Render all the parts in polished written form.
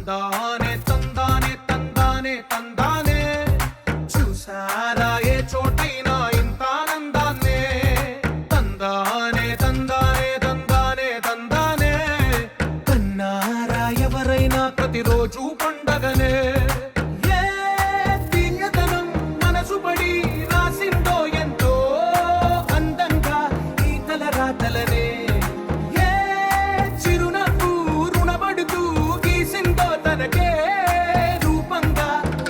తందానే తందానే తందానే తందానే చూసారా ఏ చోటైనా ఇంత ఆనందాన్నే తందానే తందానే తందానే తందానే కన్నారా ఎవరైనా ప్రతిరోజు పండగనే ఏ తీయదనం మనసు పడి రాసిందో ఎంతో అందంగా ఈ కలరాతలనే ఏ చిరునవ్వు రుణపడుతూ గీసిందో తనకే రూపంగా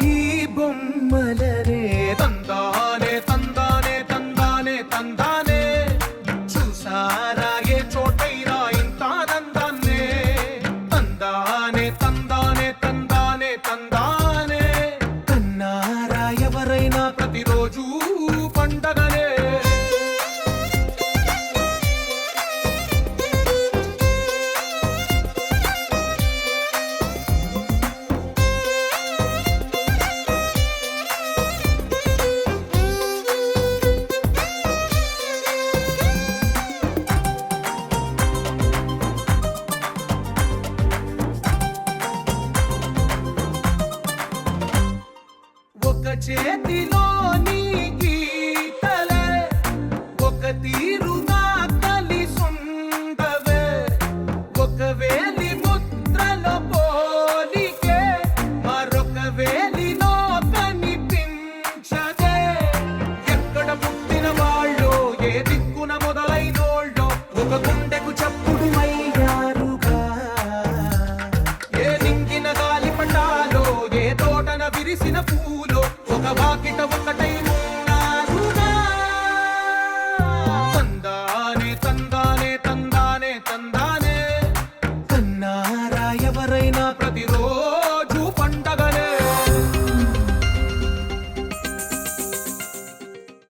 ఈ బొమ్మలనే తందానే తందానే తందానే తందానే చూసారా ఏ చోటైనా ఇంత ఆనందాన్నే తందానే తందానే తందానే తందానే కన్నారా ఎవరైనా ప్రతిరోజు పండగనే ఒక చేతిలో నీ గీతలే ఒక తీరు